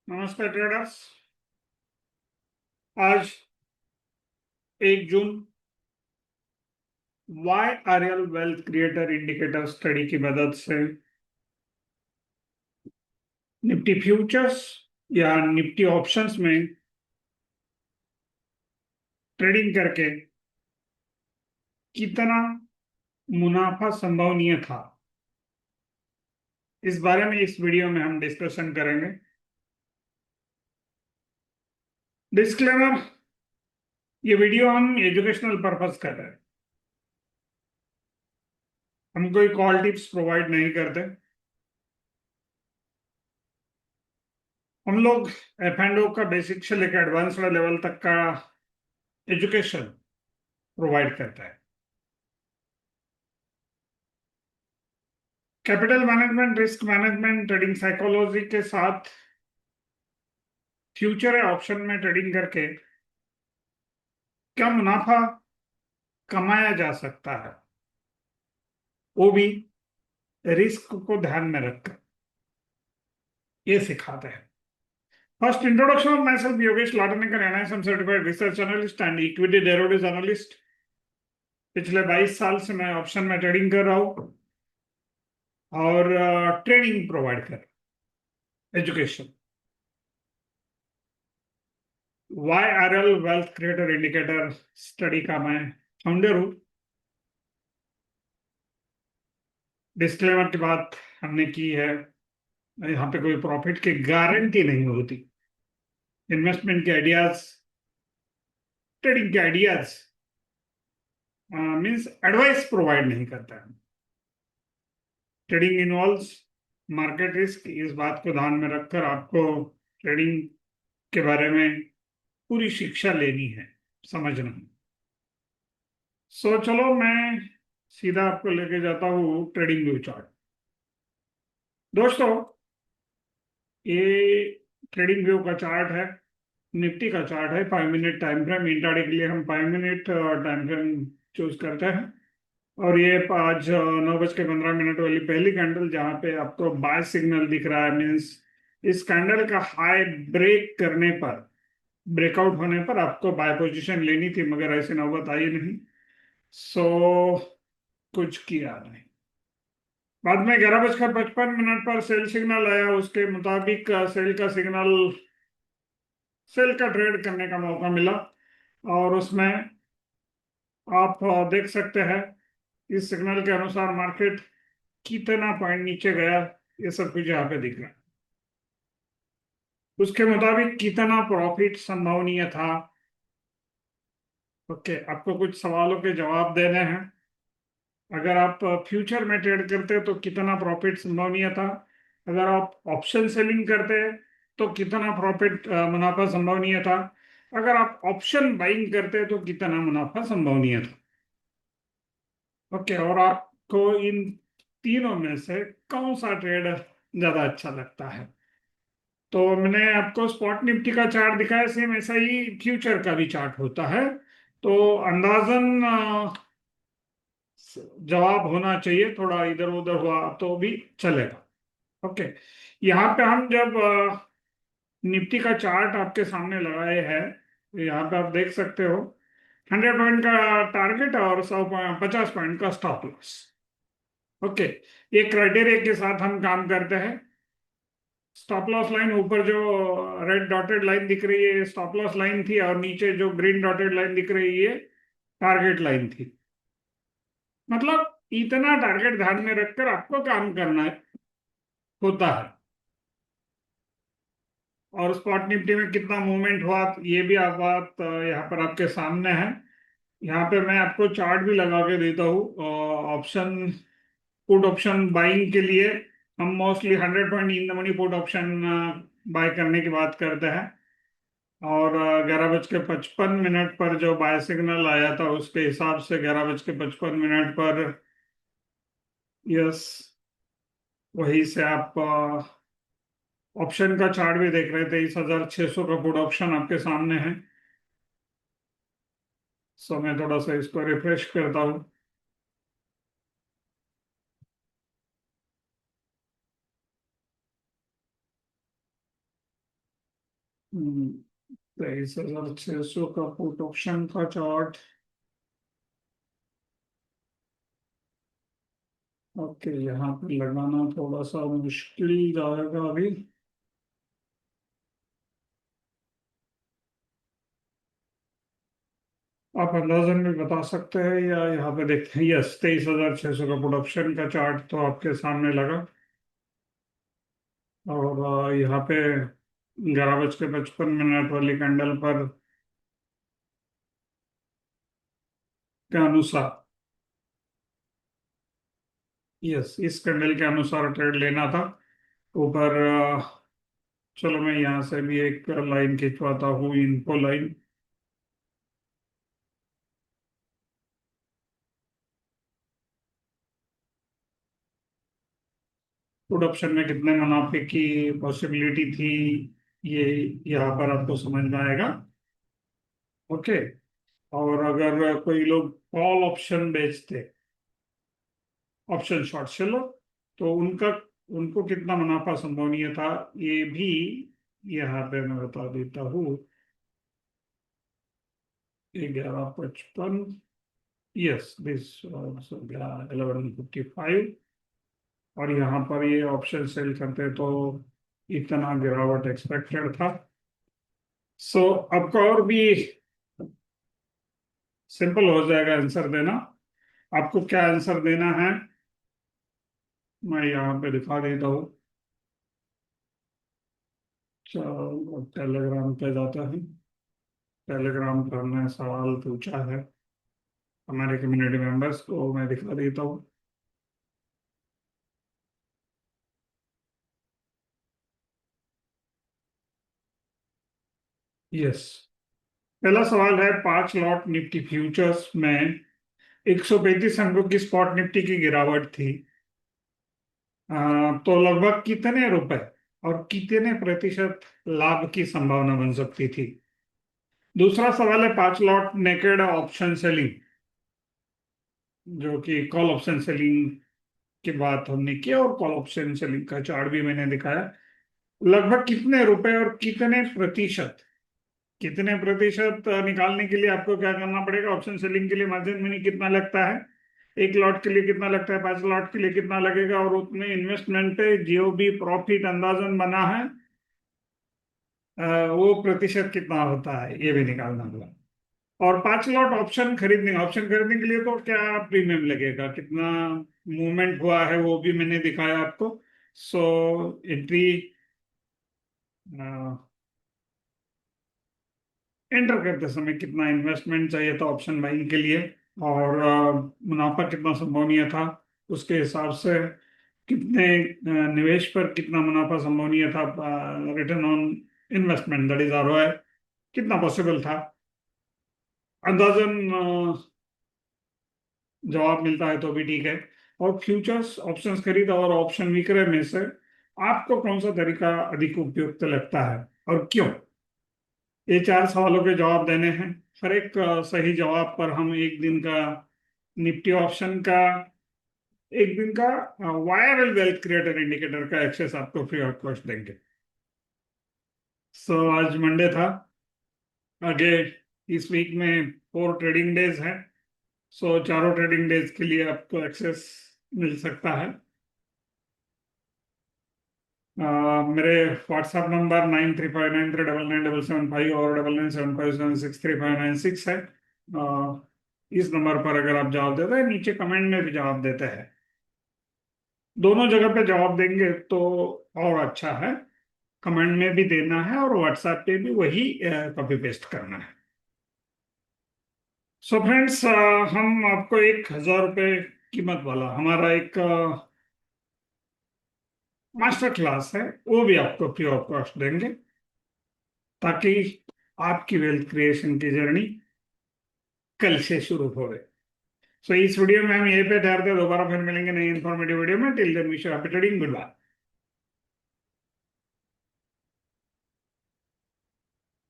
नमस्कार ट्रेडर्स। आज 1 जून YRL wealth creator indicator study की मदद से निफ्टी फ्यूचर्स या निफ्टी ऑप्शंस में ट्रेडिंग करके कितना मुनाफा संभवनीय था, इस बारे में इस वीडियो में हम डिस्कशन करेंगे। डिस्क्लेमर, ये वीडियो हम एजुकेशनल पर्पस कर रहे हैं, हम कोई कॉल टिप्स प्रोवाइड नहीं करते। हम लोग F&O का बेसिक से लेकर एडवांस्ड लेवल तक का एजुकेशन प्रोवाइड करता है। Capital management, risk management, trading psychology के साथ फ्यूचर या ऑप्शन में ट्रेडिंग करके क्या मुनाफा कमाया जा सकता है, वो भी रिस्क को ध्यान में रखकर, ये सिखाते हैं। First, introduction of myself, Yogesh Latnekar, NISM certified research analyst and equity derivatives analyst. पिछले 22 साल से मैं ऑप्शन में ट्रेडिंग कर रहा हूँ और ट्रेनिंग प्रोवाइड कर, education. YRL wealth creator indicator study का मैं फाउंडर हूँ। डिस्क्लेमर की बात हमने की है, यहाँ पे कोई प्रॉफिट की गारंटी नहीं होती। इन्वेस्टमेंट के आइडियाज, ट्रेडिंग के आइडियाज मींस एडवाइस प्रोवाइड नहीं करता है। ट्रेडिंग इन्वॉल्व्स मार्केट रिस्क, इस बात को ध्यान में रखकर आपको ट्रेडिंग के बारे में पूरी शिक्षा लेनी है, समझना है। चलो मैं सीधा आपको लेके जाता हूँ ट्रेडिंग व्यू चार्ट। दोस्तों, ये ट्रेडिंग व्यू का चार्ट है, निफ्टी का चार्ट है। 5 मिनट टाइम फ्रेम, इंट्राडे के लिए हम 5 मिनट टाइम फ्रेम चूज करते हैं। और ये आज 9:15 वाली पहली कैंडल, जहां पे आपको बाय सिग्नल दिख रहा है, मीन्स इस कैंडल का हाई ब्रेक करने पर, ब्रेकआउट होने पर आपको बाय पोजीशन लेनी थी, मगर ऐसी नौबत आई नहीं। सो कुछ किया नहीं। बाद में 11:55 पर सेल सिग्नल आया, उसके मुताबिक सेल का सिग्नल, सेल का ट्रेड करने का मौका मिला। और उसमें आप देख सकते हैं इस सिग्नल के अनुसार मार्केट कितना पॉइंट नीचे गया, ये सब कुछ यहाँ पे दिख रहा है। उसके मुताबिक कितना प्रॉफिट संभवनीय था। ओके, आपको कुछ सवालों के जवाब देने हैं। अगर आप फ्यूचर में ट्रेड करते हैं तो कितना प्रॉफिट संभवनीय था, अगर आप ऑप्शन सेलिंग करते हैं तो कितना प्रॉफिट मुनाफा संभवनीय था, अगर आप ऑप्शन बाइंग करते हैं तो कितना मुनाफा संभवनीय था। ओके, और आपको इन तीनों में से कौन सा ट्रेड ज्यादा अच्छा लगता है? तो मैंने आपको स्पॉट निफ्टी का चार्ट दिखाया, सेम ऐसा ही फ्यूचर का भी चार्ट होता है। तो अंदाजन जवाब होना चाहिए, थोड़ा इधर उधर हुआ तो भी चलेगा। ओके, यहाँ पे हम जब निफ्टी का चार्ट आपके सामने लगाए हैं, तो यहाँ पे आप देख सकते हो 100 पॉइंट का टारगेट और 50 पॉइंट का स्टॉप लॉस। ओके, ये क्राइटेरिया के साथ हम काम करते हैं। स्टॉप लॉस लाइन ऊपर जो रेड डॉटेड लाइन दिख रही है, स्टॉप लॉस लाइन थी, और नीचे जो ग्रीन डॉटेड लाइन दिख रही है, टारगेट लाइन थी। मतलब इतना टारगेट ध्यान में रखकर आपको काम करना होता है। और स्पॉट निफ्टी में कितना मूवमेंट हुआ, ये भी आप बात यहाँ पर आपके सामने है। यहाँ पे मैं आपको चार्ट भी लगा के देता हूँ। ऑप्शन, पुट ऑप्शन बाइंग के लिए हम mostly 100 point in the money put option buy करने की बात करते हैं। और 11:55 पर जो बाय सिग्नल आया था, उसके हिसाब से 11:55 पर, यस, वही से आप ऑप्शन का चार्ट भी देख रहे थे। 23,600 का पुट ऑप्शन आपके सामने है। सो मैं थोड़ा सा इसको रिफ्रेश करता हूँ। 23,600 का पुट ऑप्शन का चार्ट। ओके, यहाँ पे लगाना थोड़ा सा मुश्किल जाएगा अभी। आप अंदाजन भी बता सकते हैं या यहाँ पे देखते हैं? यस, 23,600 का पुट ऑप्शन का चार्ट तो आपके सामने लगा। और यहाँ पे 11:55 वाली कैंडल पर के अनुसार, यस, इस कैंडल के अनुसार ट्रेड लेना था ऊपर। चलो मैं यहाँ से भी एक लाइन खिंचवाता हूँ, इनको लाइन। पुट ऑप्शन में कितने मुनाफे की पॉसिबिलिटी थी, ये यहाँ पर आपको समझ में आएगा। ओके। और अगर कोई लोग कॉल ऑप्शन बेचते, ऑप्शन शॉर्ट सेलर, तो उनका, उनको कितना मुनाफा संभवनीय था, ये भी यहाँ पे मैं बता देता हूँ। 11:55, यस, दिस 11:55। और यहाँ पर ये ऑप्शन सेल करते तो इतना गिरावट एक्सपेक्टेड था। सो आपका और भी सिंपल हो जाएगा आंसर देना। आपको क्या आंसर देना है, मैं यहाँ पे दिखा देता हूँ। चलो टेलीग्राम पे जाता है। टेलीग्राम पर हमने सवाल पूछा है हमारे कम्युनिटी मेंबर्स को, मैं दिखा देता हूँ। यस, पहला सवाल है, 5 लॉट निफ्टी फ्यूचर्स में 135 अंकों की स्पॉट निफ्टी की गिरावट थी। तो लगभग कितने रुपए और कितने प्रतिशत लाभ की संभावना बन सकती थी? दूसरा सवाल है, 5 लॉट नेकेड ऑप्शन सेलिंग, जो कि कॉल ऑप्शन सेलिंग की बात हमने की, और कॉल ऑप्शन सेलिंग का चार्ट भी मैंने दिखाया। लगभग कितने रुपए और कितने प्रतिशत निकालने के लिए आपको क्या करना पड़ेगा? ऑप्शन सेलिंग के लिए मार्जिन मनी कितना लगता है, 1 लॉट के लिए कितना लगता है, 5 लॉट के लिए कितना लगेगा, और उतने इन्वेस्टमेंट पे जो भी प्रॉफिट अंदाजन बना है, वो प्रतिशत कितना होता है, ये भी निकालना होगा। और 5 लॉट ऑप्शन खरीदने के लिए तो क्या प्रीमियम लगेगा, कितना मूवमेंट हुआ है, वो भी मैंने दिखाया आपको। सो एंट्री, एंटर करते समय कितना इन्वेस्टमेंट चाहिए था ऑप्शन बाइंग के लिए, और मुनाफा कितना संभावनीय था, उसके हिसाब से कितने निवेश पर कितना मुनाफा संभावनीय था, return on investment, that is ROI, कितना पॉसिबल था, अंदाजन जवाब मिलता है तो भी ठीक है। और फ्यूचर्स ऑप्शंस खरीद और ऑप्शन विक्रय में से आपको कौन सा तरीका अधिक उपयुक्त लगता है और क्यों? ये 4 सवालों के जवाब देने हैं। हर एक सही जवाब पर हम एक दिन का निफ्टी ऑप्शन का, एक दिन का वायरल वेल्थ क्रिएटर इंडिकेटर का एक्सेस आपको फ्री ऑफ कॉस्ट देंगे। सो आज मंडे था, आगे इस वीक में 4 ट्रेडिंग डेज हैं। सो चारों ट्रेडिंग डेज के लिए आपको एक्सेस मिल सकता है। मेरे व्हाट्सएप नंबर 9359397775 और 9975763596 है। इस नंबर पर अगर आप जवाब देते हैं, नीचे कमेंट में भी जवाब देते हैं, दोनों जगह पे जवाब देंगे तो और अच्छा है। कमेंट में भी देना है और व्हाट्सएप पे भी वही कॉपी पेस्ट करना है। सो फ्रेंड्स, हम आपको 1,000 रुपये कीमत वाला हमारा एक मास्टर क्लास है, वो भी आपको फ्री ऑफ कॉस्ट देंगे, ताकि आपकी वेल्थ क्रिएशन की जर्नी कल से शुरू हो गए। सो इस वीडियो में हम यहीं पे ठहरते हैं, दोबारा फिर मिलेंगे नई इन्फॉर्मेटिव वीडियो में। Till then wish you happy trading, good bye.